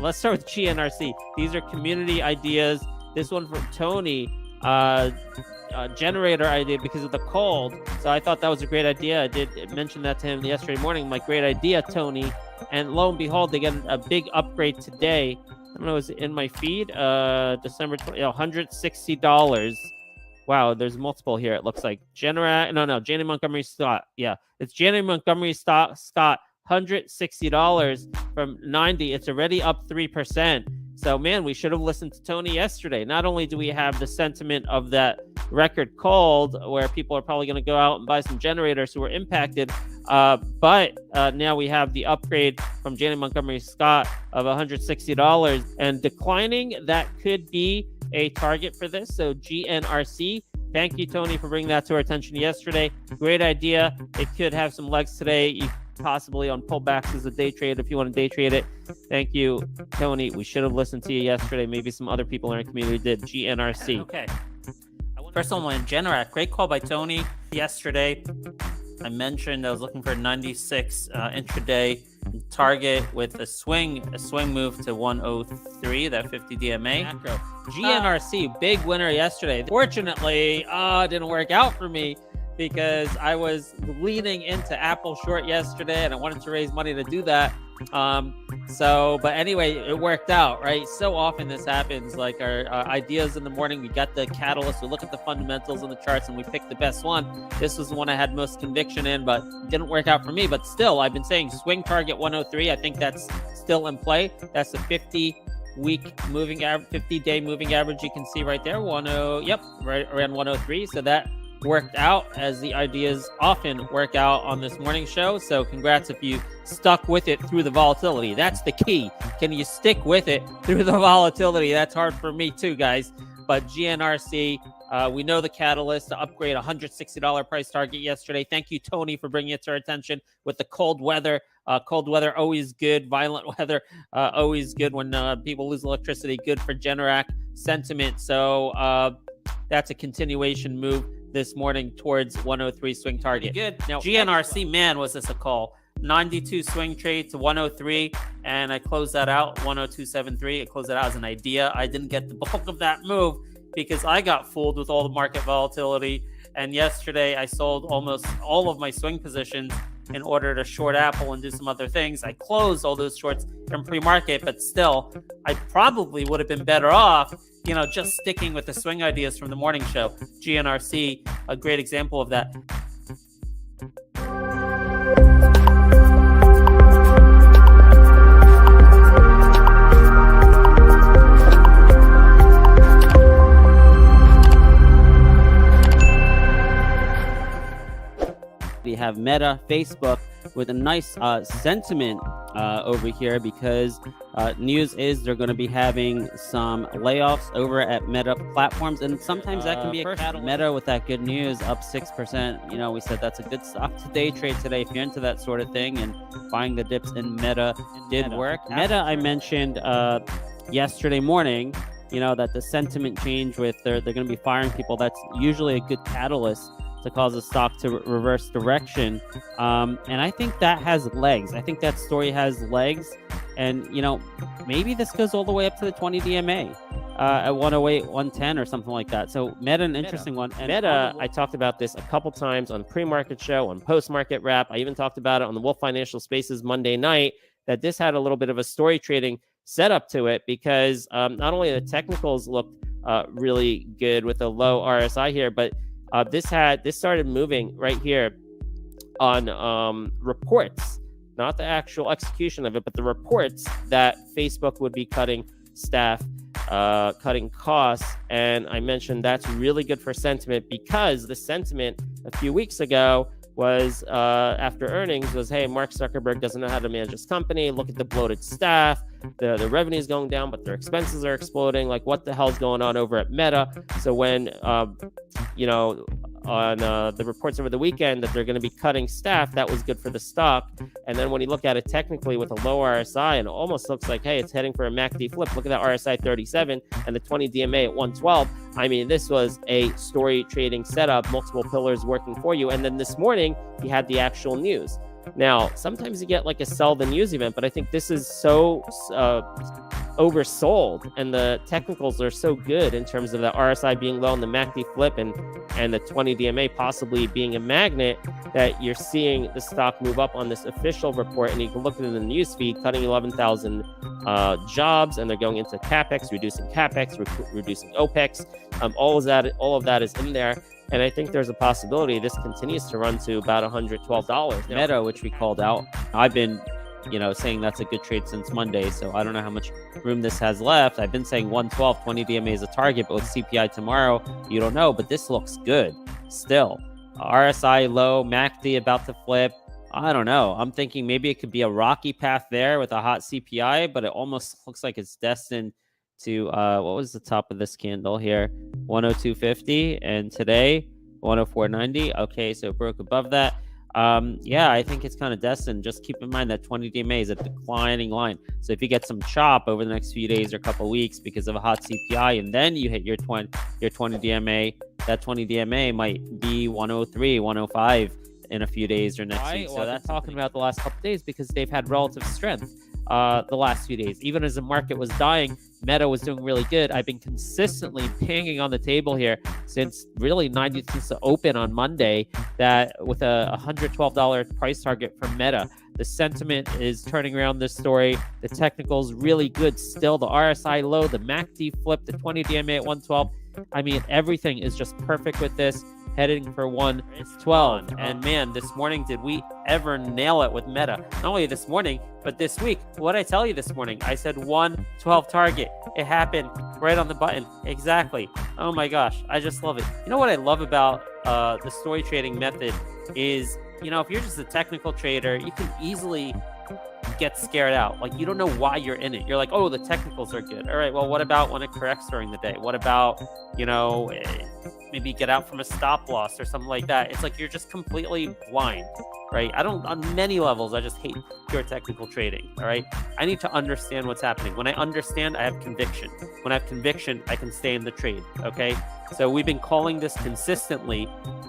Let's start with GNRC. These are community ideas. This one from Tony, generator idea because of the cold. So I thought that was a great idea. I did mention that to him yesterday morning. My great idea, Tony. And lo and behold, they get a big upgrade today. I don't know, is it in my feed? December 20, $160. Wow, there's multiple here. It looks like Janney Montgomery Scott. Yeah, it's Janney Montgomery Scott. $160 from 90. It's already up 3%. So, man, we should have listened to Tony yesterday. Not only do we have the sentiment of that record cold where people are probably going to go out and buy some generators who were impacted, but now we have the upgrade from Janney Montgomery Scott of $160 and declining. That could be a target for this. So GNRC, thank you, Tony, for bringing that to our attention yesterday. Great idea. It could have some legs today. You possibly on pullbacks as a day trade if you want to day trade it. Thank you, Tony. We should have listened to you yesterday. Maybe some other people in our community did. GNRC. Okay. First one, Generac. Great call by Tony yesterday. I mentioned I was looking for 96 intraday target with a swing move to 103, that 50 DMA. Macro. GNRC, big winner yesterday. Fortunately, it didn't work out for me because I was leaning into Apple short yesterday and I wanted to raise money to do that. But anyway, it worked out, right? So often this happens, like our ideas in the morning, we got the catalyst, we look at the fundamentals and the charts and we pick the best one. This was the one I had most conviction in, but didn't work out for me. But still, I've been saying swing target 103. I think that's still in play. That's the 50-week moving average, 50-day moving average. You can see right there, right around 103. So that worked out, as the ideas often work out on this morning show. So congrats if you stuck with it through the volatility. That's the key. Can you stick with it through the volatility? That's hard for me too, guys. But GNRC, we know the catalyst to upgrade $160 price target yesterday. Thank you, Tony, for bringing it to our attention with the cold weather. Cold weather, always good. Violent weather, always good. When people lose electricity, good for Generac sentiment. So that's a continuation move this morning towards 103 swing target. Good. Now, GNRC, man, was this a call. 92 swing trade to 103, and I closed that out, 102.73. I closed it out as an idea. I didn't get the bulk of that move because I got fooled with all the market volatility. And yesterday, I sold almost all of my swing positions in order to short Apple and do some other things. I closed all those shorts in pre-market, but still, I probably would have been better off, just sticking with the swing ideas from the morning show. GNRC, a great example of that. We have Meta, Facebook, with a nice sentiment over here because news is they're going to be having some layoffs over at Meta platforms, and sometimes that can be a catalyst. Meta with that good news, up 6%. We said that's a good stock to day trade today if you're into that sort of thing, and buying the dips in Meta did work. Meta, I mentioned yesterday morning, that the sentiment change with they're going to be firing people. That's usually a good catalyst to cause the stock to reverse direction. And I think that has legs. I think that story has legs. And, maybe this goes all the way up to the 20 DMA at 108, 110 or something like that. So Meta, an interesting one. And Meta, I talked about this a couple times on pre-market show, on post-market wrap. I even talked about it on the Wolf Financial Spaces Monday night, that this had a little bit of a story trading setup to it because not only the technicals looked really good with a low RSI here, but this started moving right here on reports, not the actual execution of it, but the reports that Facebook would be cutting staff, cutting costs. And I mentioned that's really good for sentiment because the sentiment a few weeks ago was after earnings was, hey, Mark Zuckerberg doesn't know how to manage his company. Look at the bloated staff. The revenue is going down, but their expenses are exploding. Like, what the hell's going on over at Meta? So when, on the reports over the weekend that they're going to be cutting staff. That was good for the stock. And then when you look at it technically with a low RSI, and it almost looks like, hey, it's heading for a MACD flip. Look at that RSI 37 and the 20 DMA at 112. I mean, this was a story trading setup, multiple pillars working for you. And then this morning, you had the actual news. Now, sometimes you get like a sell the news event, but I think this is so oversold, and the technicals are so good in terms of the RSI being low and the MACD flip and the 20 DMA possibly being a magnet, that you're seeing the stock move up on this official report. And you can look at it in the news feed, cutting 11,000 jobs, and they're going into CapEx, reducing OpEx. All of that is in there. And I think there's a possibility this continues to run to about $112. Meta, which we called out, I've been, saying that's a good trade since Monday. So I don't know how much room this has left. I've been saying 112, 20 DMA is a target, but with CPI tomorrow, you don't know. But this looks good still. RSI low, MACD about to flip. I don't know. I'm thinking maybe it could be a rocky path there with a hot CPI, but it almost looks like it's destined to, what was the top of this candle here? 102.50, and today 104.90. Okay, so it broke above that. Yeah, I think it's kind of destined. Just keep in mind that 20 DMA is a declining line. So if you get some chop over the next few days or couple weeks because of a hot CPI, and then you hit your 20 DMA, that 20 DMA might be 103, 105 in a few days or next week. So that's talking about the last couple of days because they've had relative strength the last few days. Even as the market was dying, Meta was doing really good. I've been consistently banging on the table here since the open on Monday, that with a $112 price target for Meta. The sentiment is turning around this story. The technicals really good still. The RSI low, the MACD flip, the 20 DMA at 112. I mean, everything is just perfect with this. Heading for 112. And man, this morning, did we ever nail it with Meta? Not only this morning, but this week. What did I tell you this morning? I said 112 target. It happened right on the button. Exactly. Oh my gosh. I just love it. You know what I love about the story trading method is, if you're just a technical trader, you can easily get scared out. Like, you don't know why you're in it. You're like, oh, the technicals are good. All right, well, what about when it corrects during the day? What about, maybe get out from a stop loss or something like that? It's like you're just completely blind, right? On many levels, I just hate pure technical trading, all right? I need to understand what's happening. When I understand, I have conviction. When I have conviction, I can stay in the trade, okay? So we've been calling this consistently,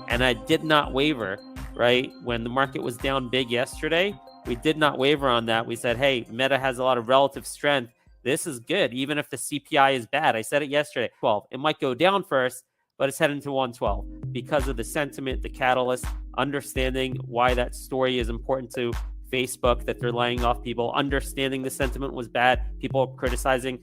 and I did not waver, right? When the market was down big yesterday, we did not waver on that. We said, hey, Meta has a lot of relative strength. This is good, even if the CPI is bad. I said it yesterday, 12. It might go down first, but it's heading to 112 because of the sentiment, the catalyst, understanding why that story is important to Facebook, that they're laying off people, understanding the sentiment was bad, people criticizing.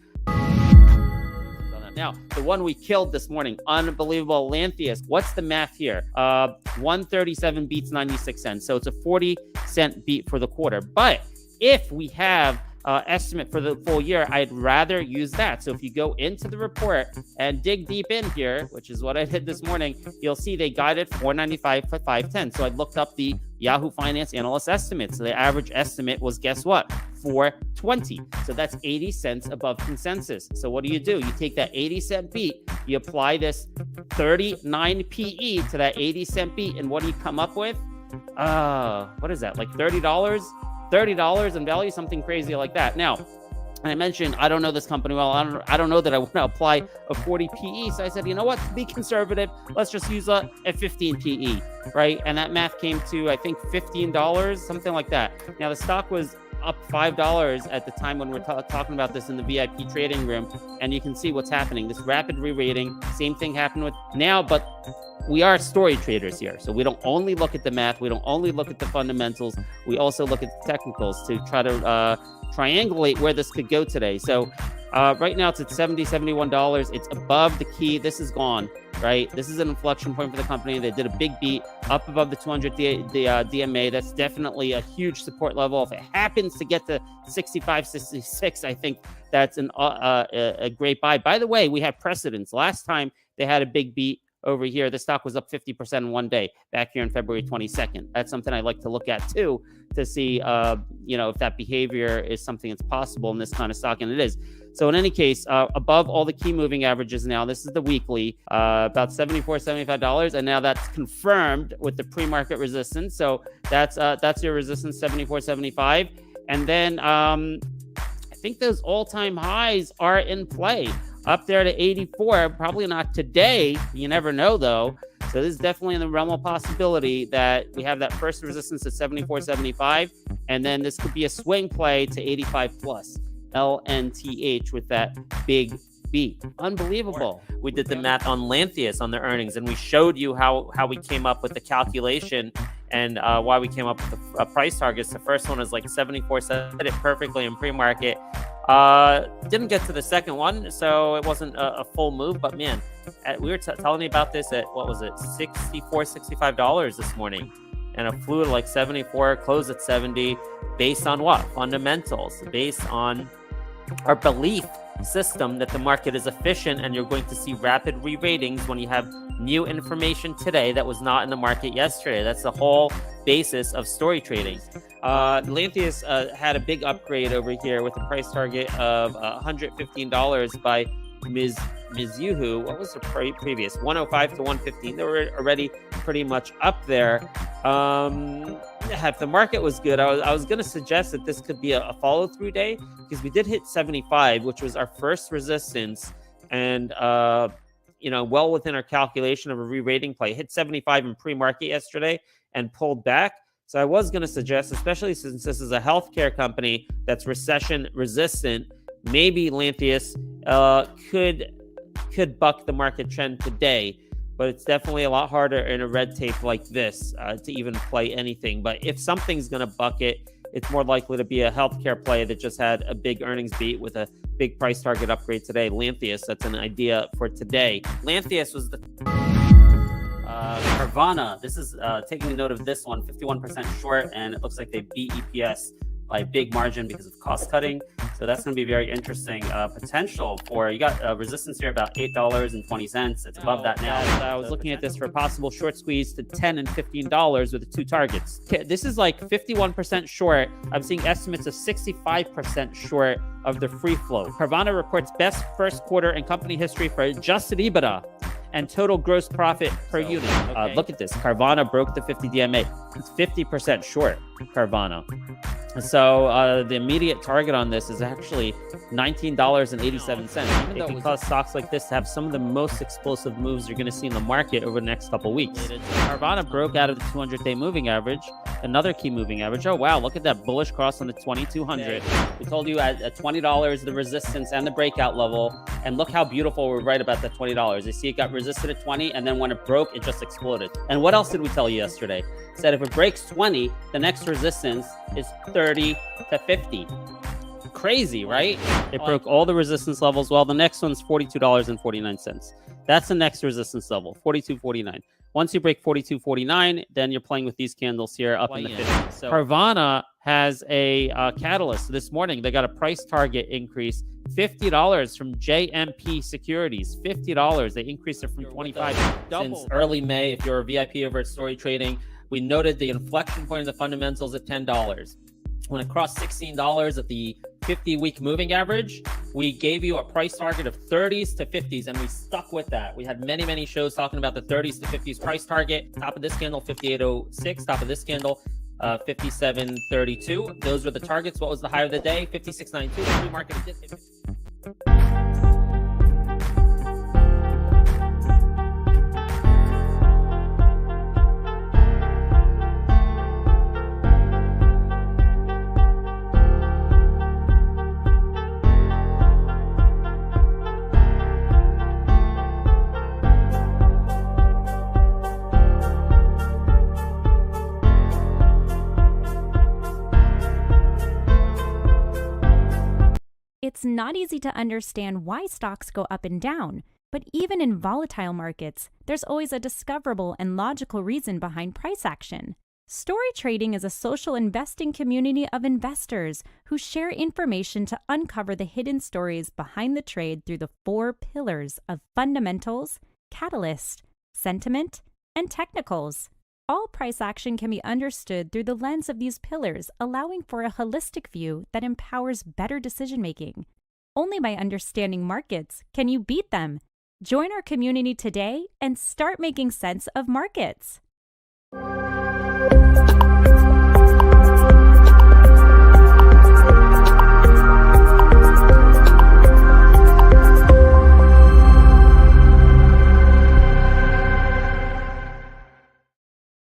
Now, the one we killed this morning, unbelievable, Lantheus. What's the math here? 137 beats 96 cents. So it's a 40-cent beat for the quarter. But if we have estimate for the full year, I'd rather use that. So if you go into the report and dig deep in here, which is what I did this morning, you'll see they guided 495 for 510. So I looked up the Yahoo Finance analyst estimate. So the average estimate was, guess what? 420. So that's 80 cents above consensus. So what do? You take that 80-cent beat, you apply this 39 PE to that 80-cent beat, and what do you come up with? What is that? Like $30? $30 in value, something crazy like that. Now, I mentioned I don't know this company well. I don't know that I want to apply a 40 PE. So I said, you know what? To be conservative, let's just use a 15 PE, right? And that math came to, I think, $15, something like that. Now, the stock was up $5 at the time when we're talking about this in the VIP trading room. And you can see what's happening. This rapid re-rating, same thing happened with now, but we are story traders here. So we don't only look at the math. We don't only look at the fundamentals. We also look at the technicals to try to triangulate where this could go today. So right now it's at $70, $71. It's above the key. This is gone, right? This is an inflection point for the company. They did a big beat up above the 200 DMA. That's definitely a huge support level. If it happens to get to 65, 66, I think that's a great buy. By the way, we have precedents. Last time they had a big beat over here, the stock was up 50% in one day back here on February 22nd. That's something I like to look at too, to see, if that behavior is something that's possible in this kind of stock, and it is. So in any case, above all the key moving averages now, this is the weekly, about $74, $75, and now that's confirmed with the pre-market resistance. So that's your resistance, $74.75, and then I think those all-time highs are in play, up there to 84. Probably not today. You never know, though. So this is definitely in the realm of possibility that we have that first resistance at 74.75, and then this could be a swing play to 85 plus. LNTH with that big B. Unbelievable. We did the math on Lantheus on the earnings, and we showed you how we came up with the calculation and why we came up with the price targets. The first one was like 74 cents, hit it perfectly in pre-market. Didn't get to the second one, so it wasn't a full move, but man, we were telling you about this at, what was it, $64, $65 this morning, and it flew to like 74, closed at 70, based on what? Fundamentals, based on our belief system that the market is efficient, and you're going to see rapid re-ratings when you have new information today that was not in the market yesterday. That's the whole basis of story trading. Lantheus had a big upgrade over here with a price target of $115 by Ms. Yuhu. What was the previous? 105 to 115. They were already pretty much up there. If the market was good, I was going to suggest that this could be a follow-through day, because we did hit 75, which was our first resistance, and well within our calculation of a re-rating play. Hit 75 in pre-market yesterday and pulled back. So I was going to suggest, especially since this is a healthcare company that's recession resistant, maybe Lantheus could buck the market trend today. But it's definitely a lot harder in a red tape like this to even play anything. But if something's going to buck it, it's more likely to be a healthcare play that just had a big earnings beat with a big price target upgrade today. Lantheus, that's an idea for today. Lantheus was the Carvana. This is taking note of this one, 51% short, and it looks like they beat EPS by a big margin because of cost cutting. So that's going to be very interesting potential for, you got resistance here about $8.20. It's above that now. I was looking at this for a possible short squeeze to $10 and $15 with the two targets. This is like 51% short. I'm seeing estimates of 65% short of the free float. Carvana reports best first quarter in company history for adjusted EBITDA and total gross profit per unit. Okay. Look at this. Carvana broke the 50 DMA. It's 50% short, Carvana. So the immediate target on this is actually $19.87. It can cause stocks like this to have some of the most explosive moves you're going to see in the market over the next couple weeks. Carvana broke out of the 200-day moving average, another key moving average. Oh, wow, look at that bullish cross on the 2200. We told you at $20, the resistance and the breakout level, and look how beautiful we're right about that $20. You see it got resisted at 20, and then when it broke, it just exploded. And what else did we tell you yesterday? Said if it breaks 20, the next resistance is 30 to 50. Crazy, right? It broke all the resistance levels. Well, the next one's $42.49. That's the next resistance level, $42.49. Once you break $42.49, then you're playing with these candles here up in the 50s. So Carvana has a catalyst this morning. They got a price target increase, $50 from JMP Securities. $50. They increased it from 25. Since early May, if you're a VIP over at Story Trading, we noted the inflection point of the fundamentals at $10. When it crossed $16 at the 50-week moving average, we gave you a price target of 30s to 50s, and we stuck with that. We had many, many shows talking about the 30s to 50s price target. Top of this candle, 58.06. Top of this candle, 57.32. Those were the targets. What was the high of the day? 56.92. The pre-market did hit 50. It's not easy to understand why stocks go up and down, but even in volatile markets, there's always a discoverable and logical reason behind price action. Story Trading is a social investing community of investors who share information to uncover the hidden stories behind the trade through the 4 pillars of fundamentals, catalyst, sentiment, and technicals. All price action can be understood through the lens of these pillars, allowing for a holistic view that empowers better decision-making. Only by understanding markets can you beat them. Join our community today and start making sense of markets.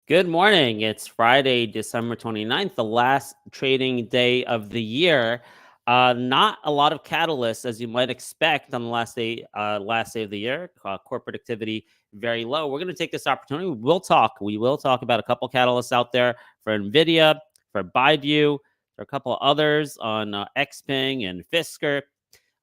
Good morning. It's Friday, December 29th, the last trading day of the year. Not a lot of catalysts, as you might expect, on the last day of the year. Corporate activity very low. We're going to take this opportunity. We will talk about a couple catalysts out there for NVDA, for BIDU, for a couple others on Xpeng and Fisker.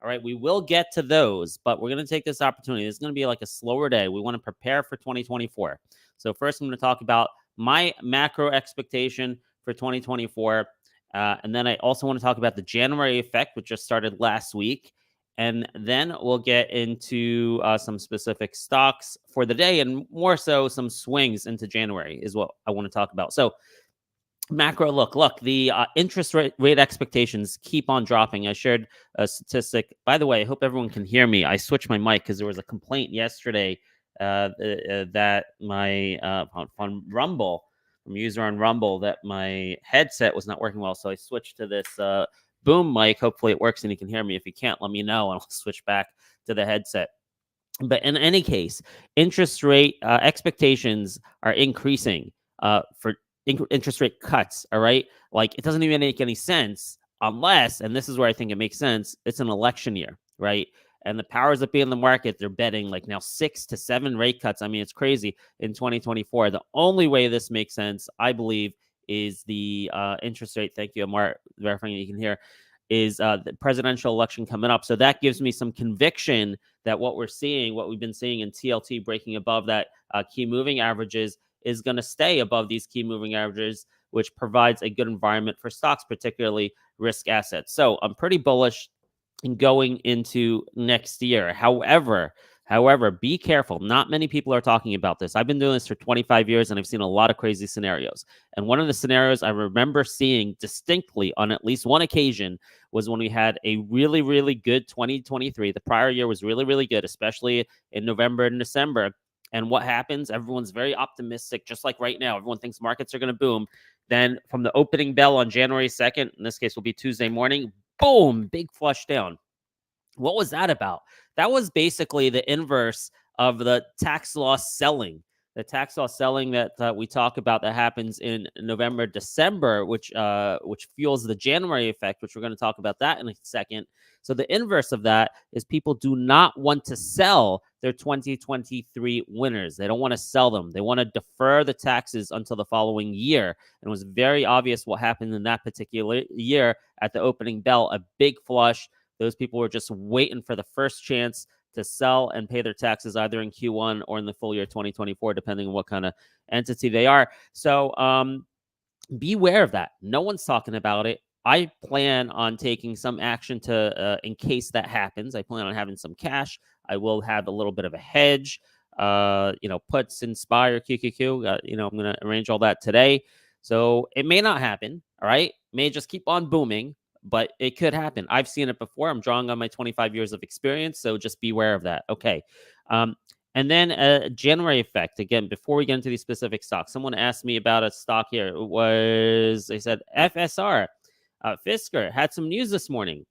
All right, we will get to those, but we're going to take this opportunity. It's going to be like a slower day. We want to prepare for 2024. So first, I'm going to talk about my macro expectation for 2024. And then I also want to talk about the January effect, which just started last week. And then we'll get into some specific stocks for the day, and more so some swings into January is what I want to talk about. So macro look, the interest rate expectations keep on dropping. I shared a statistic. By the way, I hope everyone can hear me. I switched my mic because there was a complaint yesterday that my on Rumble, from user on Rumble, that my headset was not working well. So I switched to this boom mic. Hopefully it works and you can hear me. If you can't, let me know and I'll switch back to the headset. But in any case, interest rate expectations are increasing for interest rate cuts. All right. Like, it doesn't even make any sense unless, and this is where I think it makes sense, it's an election year, right? And the powers that be in the market, they're betting like now 6 to 7 rate cuts. I mean, it's crazy in 2024. The only way this makes sense, I believe, is the interest rate. Thank you, Amar, verifying you can hear, is the presidential election coming up. So that gives me some conviction that what we've been seeing in TLT breaking above that key moving averages is going to stay above these key moving averages, which provides a good environment for stocks, particularly risk assets. So I'm pretty bullish in going into next year. However, be careful. Not many people are talking about this. I've been doing this for 25 years and I've seen a lot of crazy scenarios. And one of the scenarios I remember seeing distinctly on at least one occasion was when we had a really, really good 2023. The prior year was really, really good, especially in November and December. And what happens? Everyone's very optimistic, just like right now. Everyone thinks markets are going to boom. Then from the opening bell on January 2nd, in this case will be Tuesday morning, boom, big flush down. What was that about? That was basically the inverse of the tax loss selling. The tax loss selling that we talk about that happens in November, December, which fuels the January effect, which we're going to talk about that in a second. So the inverse of that is people do not want to sell their 2023 winners. They don't want to sell them. They want to defer the taxes until the following year. And it was very obvious what happened in that particular year at the opening bell, a big flush. Those people were just waiting for the first chance to sell and pay their taxes either in Q1 or in the full year 2024, depending on what kind of entity they are. So beware of that. No one's talking about it. I plan on taking some action to, in case that happens. I plan on having some cash. I will have a little bit of a hedge, puts, Inspire, QQQ. I'm going to arrange all that today. So it may not happen. All right. May just keep on booming, but it could happen. I've seen it before. I'm drawing on my 25 years of experience. So just beware of that. Okay. And then January effect. Again, before we get into these specific stocks, someone asked me about a stock here. They said FSR. Fisker had some news this morning.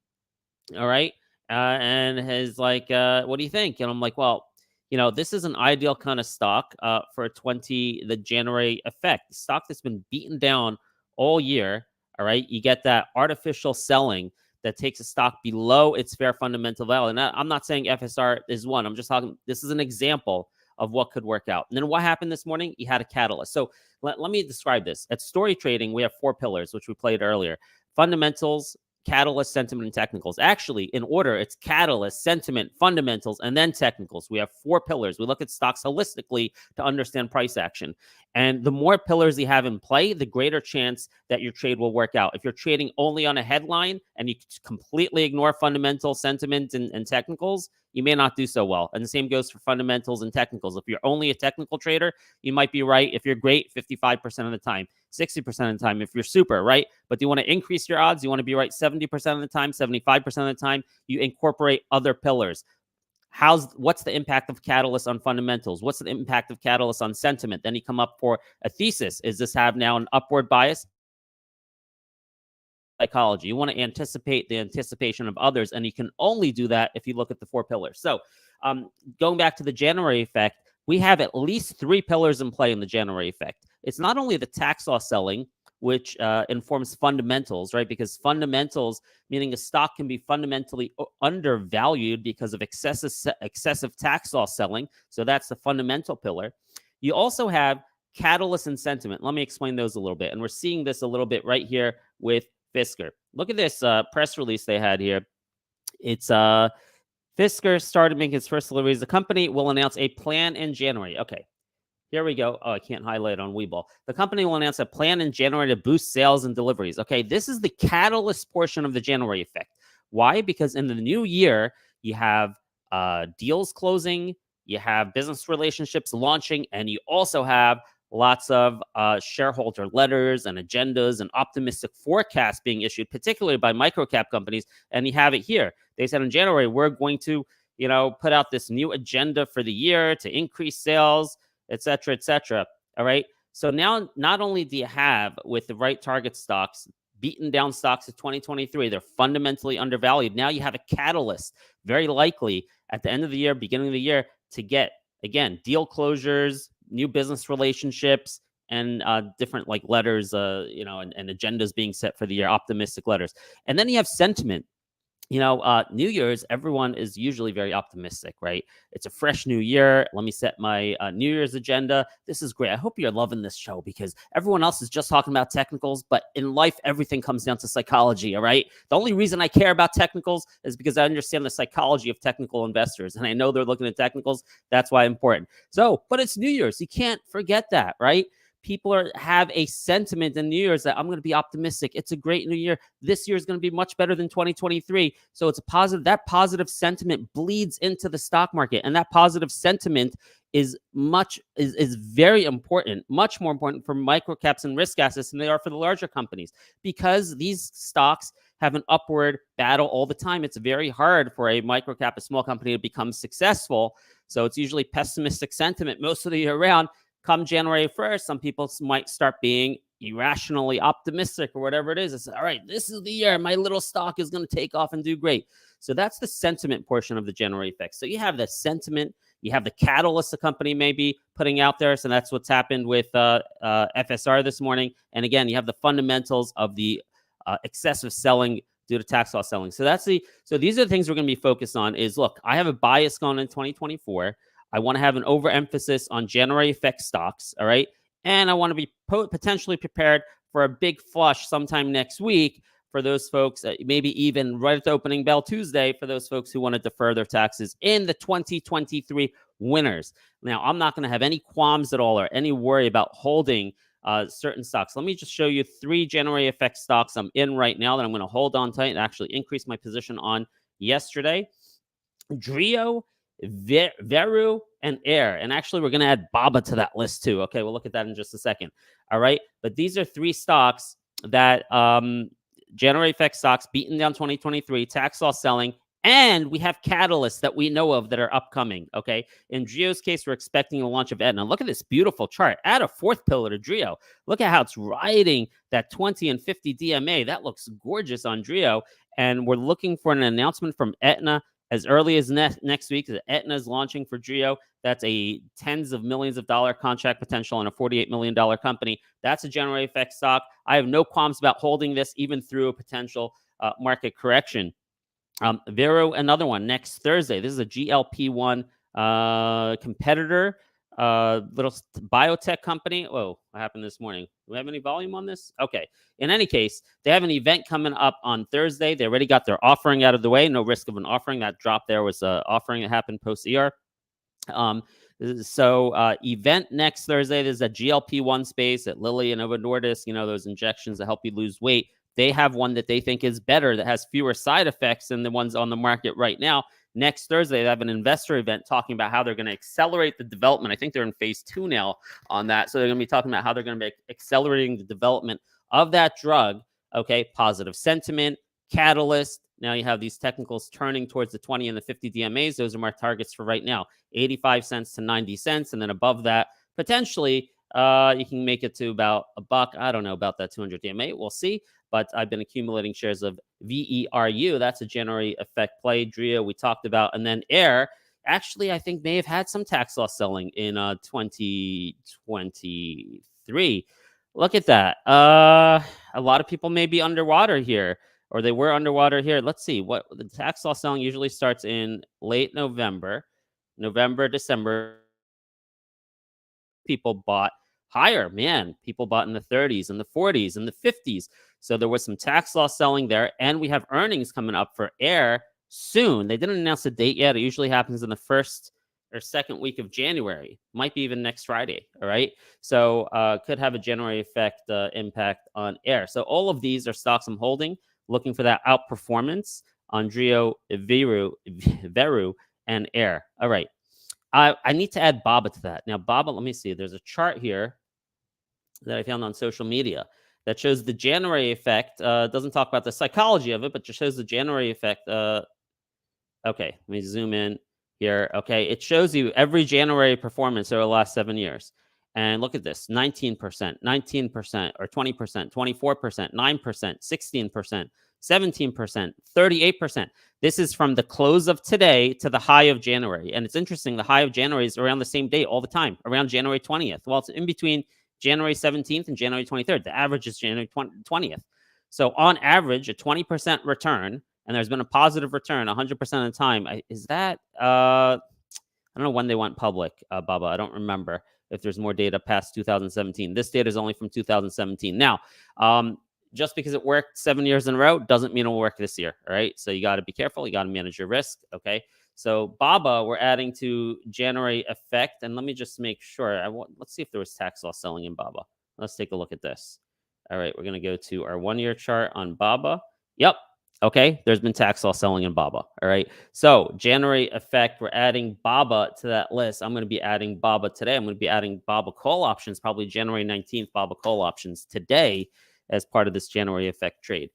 All right. And is like, what do you think? And I'm like, well, this is an ideal kind of stock for the January effect. The stock that's been beaten down all year. All right. You get that artificial selling that takes a stock below its fair fundamental value. And I'm not saying FSR is one. I'm just talking, this is an example of what could work out. And then what happened this morning? You had a catalyst. So let me describe this. At StoryTrading, we have 4 pillars, which we played earlier. Fundamentals, catalyst, sentiment, and technicals. Actually, in order, it's catalyst, sentiment, fundamentals, and then technicals. We have 4 pillars. We look at stocks holistically to understand price action. And the more pillars you have in play, the greater chance that your trade will work out. If you're trading only on a headline and you completely ignore fundamental sentiment and technicals, you may not do so well. And the same goes for fundamentals and technicals. If you're only a technical trader, you might be right. If you're great, 55% of the time, 60% of the time, if you're super, right? But do you want to increase your odds? You want to be right 70% of the time, 75% of the time, you incorporate other pillars. What's the impact of catalysts on fundamentals? What's the impact of catalysts on sentiment? Then you come up for a thesis. Is this have now an upward bias? Psychology. You want to anticipate the anticipation of others, and you can only do that if you look at the 4 pillars. So going back to the January effect, we have at least 3 pillars in play in the January effect. It's not only the tax loss selling, which informs fundamentals, right? Because fundamentals, meaning a stock can be fundamentally undervalued because of excessive tax loss selling. So that's the fundamental pillar. You also have catalyst and sentiment. Let me explain those a little bit. And we're seeing this a little bit right here with Fisker. Look at this press release they had here. It's Fisker started making its first deliveries. The company will announce a plan in January. Okay, here we go. Oh, I can't highlight on Webull. The company will announce a plan in January to boost sales and deliveries. Okay, this is the catalyst portion of the January effect. Why? Because in the new year, you have deals closing, you have business relationships launching, and you also have lots of shareholder letters and agendas and optimistic forecasts being issued, particularly by microcap companies. And you have it here. They said in January, we're going to, put out this new agenda for the year to increase sales, et cetera, et cetera. All right. So now not only do you have, with the right target stocks, beaten down stocks of 2023, they're fundamentally undervalued. Now you have a catalyst, very likely at the end of the year, beginning of the year, to get, again, deal closures, new business relationships, and different like letters, and agendas being set for the year, optimistic letters. And then you have sentiment. New Year's, everyone is usually very optimistic, right? It's a fresh new year. Let me set my New Year's agenda. This is great. I hope you're loving this show because everyone else is just talking about technicals, but in life, everything comes down to psychology, all right? The only reason I care about technicals is because I understand the psychology of technical investors, and I know they're looking at technicals. That's why it's important. So, but it's New Year's. You can't forget that, right? People have a sentiment in New Year's that I'm going to be optimistic. It's a great new year. This year is going to be much better than 2023. So it's a positive. That positive sentiment bleeds into the stock market, and that positive sentiment is very important, much more important for microcaps and risk assets than they are for the larger companies, because these stocks have an upward battle all the time. It's very hard for a microcap, a small company, to become successful. So it's usually pessimistic sentiment most of the year round. Come January 1st, some people might start being irrationally optimistic or whatever it is. It's all right, this is the year my little stock is going to take off and do great. So that's the sentiment portion of the January effect. So you have the sentiment, you have the catalyst the company may be putting out there. So that's what's happened with FSR this morning. And again, you have the fundamentals of the excessive selling due to tax loss selling. So these are the things we're going to be focused on. Is look, I have a bias going in 2024. I want to have an overemphasis on January effect stocks, all right? And I want to be potentially prepared for a big flush sometime next week for those folks, maybe even right at the opening bell Tuesday, for those folks who want to defer their taxes in the 2023 winners. Now, I'm not going to have any qualms at all or any worry about holding certain stocks. Let me just show you 3 January effect stocks I'm in right now that I'm going to hold on tight and actually increase my position on yesterday. Drio, Veru, and Air. And actually, we're going to add Baba to that list too. Okay, we'll look at that in just a second. All right. But these are 3 stocks that January effect stocks, beaten down 2023, tax loss selling, and we have catalysts that we know of that are upcoming. Okay. In Drio's case, we're expecting the launch of Aetna. Look at this beautiful chart. Add a 4th pillar to Drio. Look at how it's riding that 20 and 50 DMA. That looks gorgeous on Drio. And we're looking for an announcement from Aetna as early as next week. Aetna is launching for Drio. That's a tens of millions of dollar contract potential on a $48 million company. That's a January effect stock. I have no qualms about holding this even through a potential market correction. Vero, another one, next Thursday. This is a GLP-1 competitor, little biotech company. Whoa, what happened this morning? Do we have any volume on this? Okay. In any case, they have an event coming up on Thursday. They already got their offering out of the way. No risk of an offering. That drop there was an offering that happened post-ER. So event next Thursday. There's a GLP-1 space at Lilly and Novo Nordisk, those injections that help you lose weight. They have one that they think is better, that has fewer side effects than the ones on the market right now. Next Thursday, they have an investor event talking about how they're going to accelerate the development. I think they're in phase 2 now on that. So they're going to be talking about how they're going to be accelerating the development of that drug. Okay, positive sentiment, catalyst. Now you have these technicals turning towards the 20 and the 50 DMAs. Those are my targets for right now, 85 cents to 90 cents. And then above that, potentially, you can make it to about $1. I don't know about that 200 DMA. We'll see. But I've been accumulating shares of VERU. That's a January effect play. DRIA we talked about. And then AIR, actually, I think may have had some tax loss selling in 2023. Look at that. A lot of people may be underwater here, or they were underwater here. Let's see what the tax loss selling usually starts in late November, December. People bought higher, man. People bought in the 30s and the 40s and the 50s. So there was some tax loss selling there, and we have earnings coming up for AIR soon. They didn't announce a date yet. It usually happens in the first or second week of January. Might be even next Friday. All right. So could have a January effect impact on AIR. So all of these are stocks I'm holding, looking for that outperformance on DRIA, Veru, and AIR. All right. I need to add BABA to that. Now, BABA, let me see. There's a chart here that I found on social media that shows the January effect. Doesn't talk about the psychology of it, but just shows the January effect. Okay, let me zoom in here. Okay, it shows you every January performance over the last 7 years. And look at this, 19%, 19%, or 20%, 24%, 9%, 16%, 17%, 38%. This is from the close of today to the high of January. And it's interesting, the high of January is around the same date all the time, around January 20th. Well, it's in between January 17th and January 23rd. The average is January 20th. So on average, a 20% return, and there's been a positive return 100% of the time. Is that, I don't know when they went public, Baba. I don't remember if there's more data past 2017. This data is only from 2017. Now, just because it worked 7 years in a row doesn't mean it'll work this year. All right. So you got to be careful. You got to manage your risk. Okay. So BABA, we're adding to January effect. And let me just make sure. Let's see if there was tax loss selling in BABA. Let's take a look at this. All right. We're going to go to our 1 year chart on BABA. Yep. Okay. There's been tax loss selling in BABA. All right. So January effect, we're adding BABA to that list. I'm going to be adding BABA today. I'm going to be adding BABA call options, probably January 19th, BABA call options today as part of this January effect trade.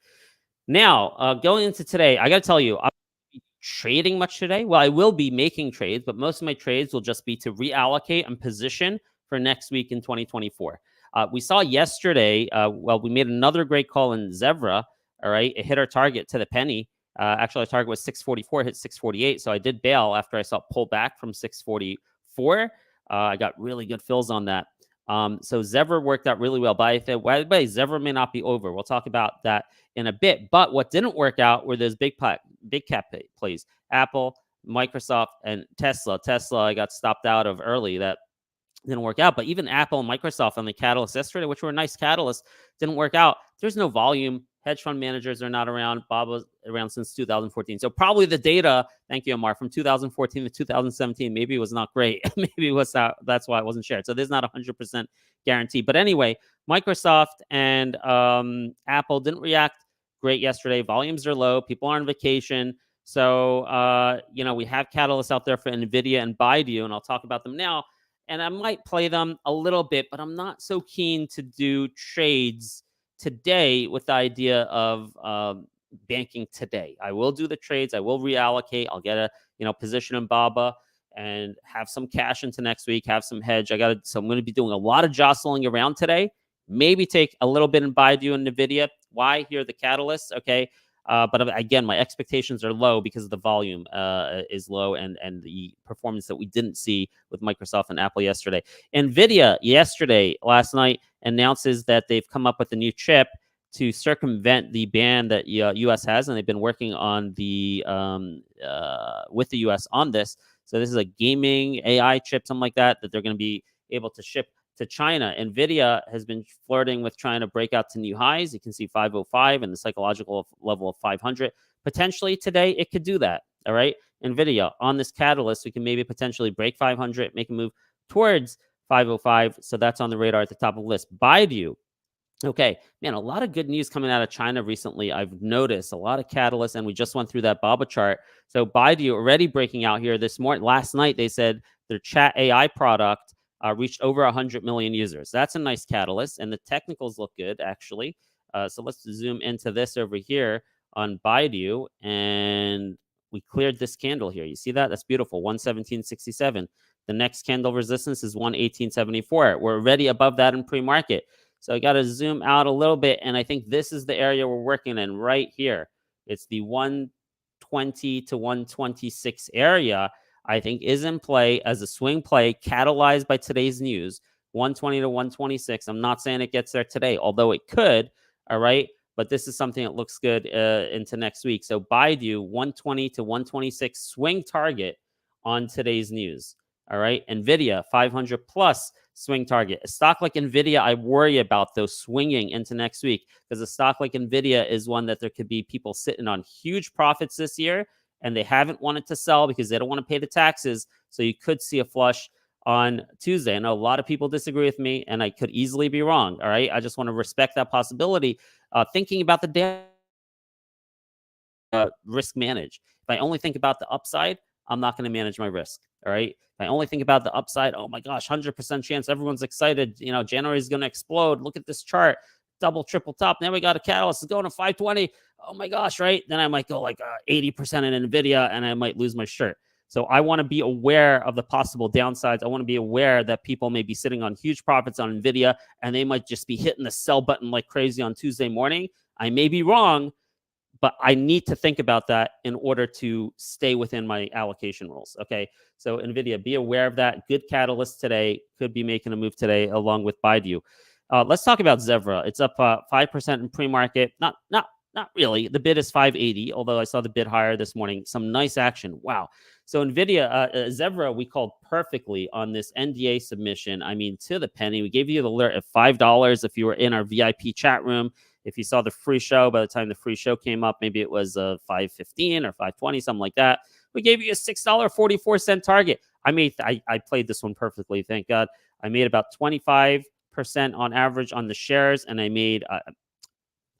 Now, going into today, I got to tell you, I'm not trading much today. Well, I will be making trades, but most of my trades will just be to reallocate and position for next week in 2024. We saw yesterday, we made another great call in Zevra. All right, it hit our target to the penny. Actually, our target was 644, hit 648. So I did bail after I saw it pull back from 644. I got really good fills on that. So Zevra worked out really well. By the way, Zevra may not be over. We'll talk about that in a bit. But what didn't work out were those big cap plays: Apple, Microsoft, and Tesla. Tesla, I got stopped out of early. That didn't work out. But even Apple and Microsoft on the catalyst yesterday, which were a nice catalyst, didn't work out. There's no volume. Hedge fund managers are not around. Bob was around since 2014. So probably the data, thank you, Amar, from 2014 to 2017, maybe it was not great. Maybe it was that's why it wasn't shared. So there's not 100% guarantee. But anyway, Microsoft and Apple didn't react great yesterday. Volumes are low. People are on vacation. So, we have catalysts out there for NVDA and BIDU, and I'll talk about them now. And I might play them a little bit, but I'm not so keen to do trades today with the idea of banking today. I will do the trades. I will reallocate. I'll get a position in BABA and have some cash into next week, have some hedge. So I'm going to be doing a lot of jostling around today. Maybe take a little bit in BIDU and NVIDIA. Why? Here are the catalysts. Okay. But again, my expectations are low because the volume is low and the performance that we didn't see with Microsoft and Apple yesterday. NVIDIA last night, announces that they've come up with a new chip to circumvent the ban that U.S. has, and they've been working on with the U.S. on this. So this is a gaming AI chip, something like that they're going to be able to ship to China. NVIDIA has been flirting with trying to break out to new highs. You can see 505 and the psychological level of 500. Potentially today, it could do that. All right. NVIDIA on this catalyst, we can maybe potentially break 500, make a move towards 505. So that's on the radar at the top of the list. BIDU. Okay, man, a lot of good news coming out of China recently. I've noticed a lot of catalysts, and we just went through that Baba chart. So Baidu already breaking out here this morning. Last night, they said their chat AI product reached over 100 million users. That's a nice catalyst, and the technicals look good, actually. So let's zoom into this over here on Baidu, and we cleared this candle here. You see that? That's beautiful, 117.67. The next candle resistance is 118.74. We're already above that in pre-market. So I got to zoom out a little bit, and I think this is the area we're working in right here. It's the 120 to 126 area, I think, is in play as a swing play catalyzed by today's news. 120 to 126. I'm not saying it gets there today, although it could. All right. But this is something that looks good into next week. So Baidu, 120 to 126 swing target on today's news. All right. NVIDIA, 500 plus swing target. A stock like NVIDIA, I worry about those swinging into next week, because a stock like NVIDIA is one that there could be people sitting on huge profits this year, and they haven't wanted to sell because they don't want to pay the taxes. So you could see a flush on Tuesday. I know a lot of people disagree with me, and I could easily be wrong. All right. I just want to respect that possibility. Thinking about the risk manage. If I only think about the upside, I'm not going to manage my risk. All right. If I only think about the upside, oh my gosh, 100% chance, everyone's excited. You know, January is going to explode. Look at this chart, double, triple top. Now we got a catalyst. It's going to 520. Oh my gosh, right? Then I might go like 80% in NVIDIA, and I might lose my shirt. So I want to be aware of the possible downsides. I want to be aware that people may be sitting on huge profits on NVIDIA, and they might just be hitting the sell button like crazy on Tuesday morning. I may be wrong, but I need to think about that in order to stay within my allocation rules. Okay. So NVIDIA, be aware of that. Good catalyst today. Could be making a move today along with Baidu. Let's talk about Zevra. It's up 5% in pre-market. Not really. The bid is 580, although I saw the bid higher this morning. Some nice action. Wow. So NVIDIA, Zevra, we called perfectly on this NDA submission. I mean, to the penny. We gave you the alert at $5 if you were in our VIP chat room. If you saw the free show, by the time the free show came up, maybe it was $5.15 or $5.20, something like that. We gave you a $6.44 target. I played this one perfectly, thank God. I made about 25% on average on the shares, and I made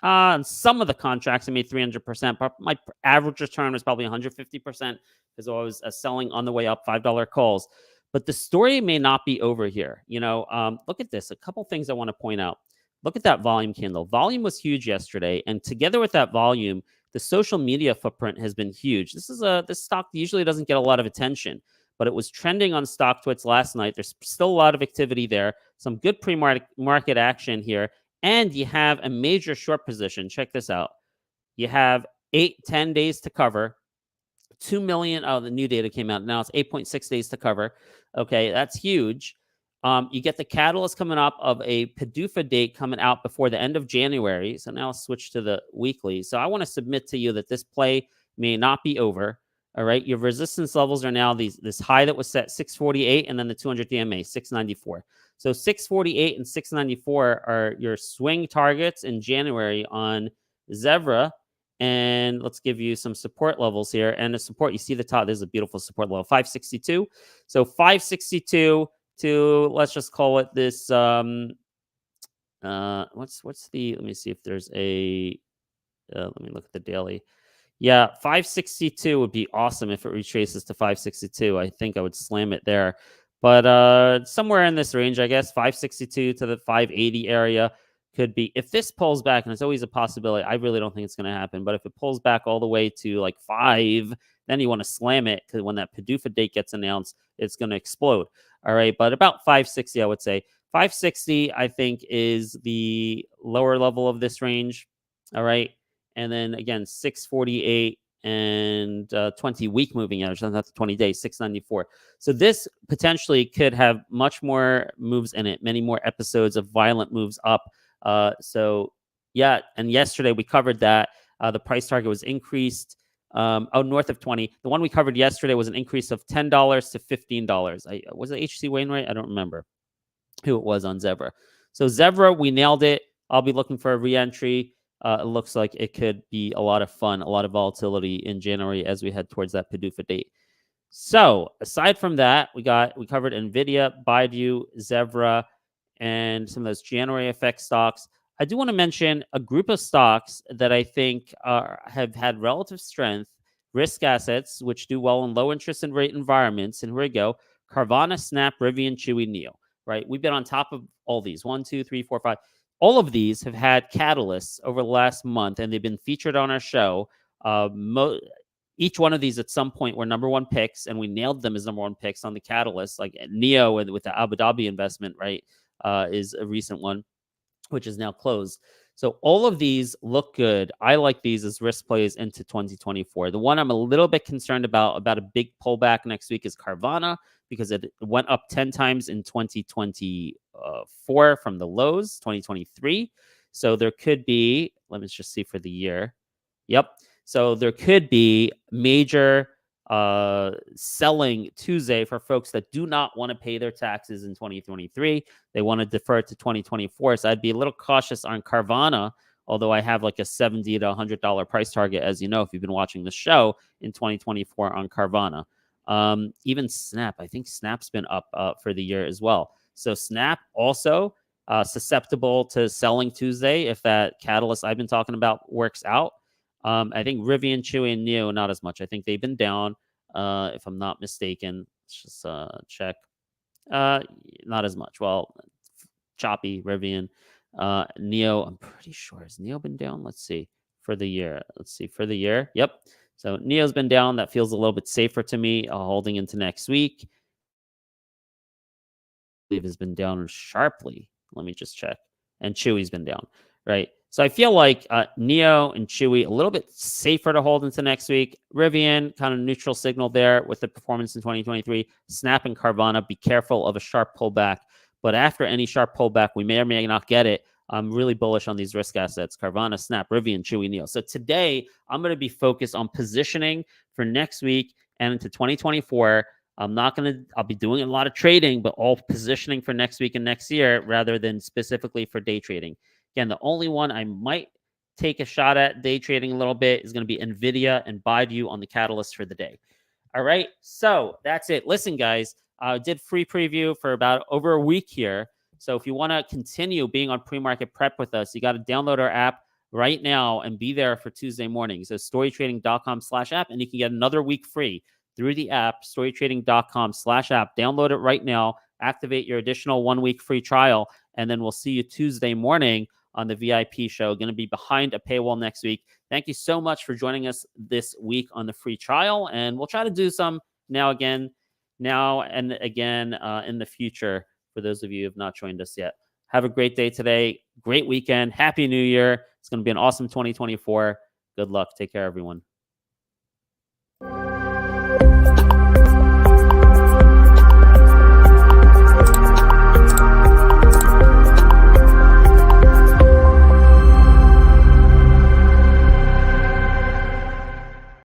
on some of the contracts, I made 300%, but my average return was probably 150% because I was selling on the way up $5 calls. But the story may not be over here. You know, look at this. A couple things I want to point out. Look at that volume candle. Volume was huge yesterday, and together with that volume, the social media footprint has been huge. This stock usually doesn't get a lot of attention, but it was trending on StockTwits last night. There's still a lot of activity there. Some good pre-market action here, and you have a major short position. Check this out. You have 8-10 days to cover. 2 million. Oh, the new data came out. Now it's 8.6 days to cover. Okay, that's huge. You get the catalyst coming up of a PDUFA date coming out before the end of January. So now I'll switch to the weekly. So I want to submit to you that this play may not be over. All right. Your resistance levels are now this high that was set 648, and then the 200 DMA 694. So 648 and 694 are your swing targets in January on Zevra. And let's give you some support levels here. And the support, you see the top, there's a beautiful support level, 562. So 562 to, let's just call it this, what's the, let me see if there's a, let me look at the daily. Yeah, 562 would be awesome if it retraces to 562. I think I would slam it there. But somewhere in this range, I guess, 562 to the 580 area could be. If this pulls back, and it's always a possibility, I really don't think it's going to happen. But if it pulls back all the way to like 5, then you want to slam it, because when that PDUFA date gets announced, it's going to explode. All right, but about 560, I would say. 560, I think, is the lower level of this range. All right. And then again, 648 and 20-week moving average, not the 20 days, 694. So this potentially could have much more moves in it, many more episodes of violent moves up. So yeah, and yesterday we covered that. The price target was increased. North of 20. The one we covered yesterday was an increase of $10 to $15. Was it HC Wainwright? I don't remember who it was on Zevra. So Zevra, we nailed it. I'll be looking for a re-entry. it looks like it could be a lot of fun, a lot of volatility in January as we head towards that PDUFA date. So aside from that, we covered NVIDIA, BIDU, Zevra, and some of those January effect stocks. I do want to mention a group of stocks that I think have had relative strength, risk assets, which do well in low interest and rate environments. And here we go: Carvana, Snap, Rivian, Chewy, Neo. Right? We've been on top of all these. 1, 2, 3, 4, 5. All of these have had catalysts over the last month, and they've been featured on our show. Each one of these at some point were number one picks, and we nailed them as number one picks on the catalyst. Like Neo with the Abu Dhabi investment, right, is a recent one, which is now closed. So all of these look good. I like these as risk plays into 2024. The one I'm a little bit concerned about a big pullback next week is Carvana, because it went up 10 times in 2024 from the lows, 2023. So there could be, let me just see for the year. Yep. So there could be major selling Tuesday for folks that do not want to pay their taxes in 2023. They want to defer it to 2024. So I'd be a little cautious on Carvana, although I have like a $70 to $100 price target, as you know, if you've been watching the show, in 2024 on Carvana. Even Snap, I think Snap's been up for the year as well. So Snap also susceptible to selling Tuesday if that catalyst I've been talking about works out. I think Rivian, Chewy, and Neo, not as much. I think they've been down, if I'm not mistaken. Let's just check. Not as much. Well, choppy, Rivian. Neo, I'm pretty sure. Has Neo been down? Let's see. For the year. Yep. So Neo's been down. That feels a little bit safer to me, holding into next week. I believe has been down sharply. Let me just check. And Chewy's been down, right? So I feel like Neo and Chewy a little bit safer to hold into next week. Rivian, kind of neutral signal there with the performance in 2023. Snap and Carvana, be careful of a sharp pullback. But after any sharp pullback, we may or may not get it. I'm really bullish on these risk assets: Carvana, Snap, Rivian, Chewy, Neo. So today, I'm going to be focused on positioning for next week and into 2024. I'll be doing a lot of trading, but all positioning for next week and next year rather than specifically for day trading. Again, the only one I might take a shot at day trading a little bit is going to be NVIDIA and BIDU on the catalyst for the day. All right, so that's it. Listen, guys, I did free preview for about over a week here. So if you want to continue being on pre-market prep with us, you got to download our app right now and be there for Tuesday mornings. So StoryTrading.com/app, and you can get another week free through the app, StoryTrading.com/app. Download it right now. Activate your additional 1 week free trial, and then we'll see you Tuesday morning on the VIP show. Going to be behind a paywall next week. Thank you so much for joining us this week on the free trial, and we'll try to do some now and again in the future for those of you who have not joined us yet. Have a great day today. Great weekend. Happy New Year. It's going to be an awesome 2024. Good luck. Take care, everyone.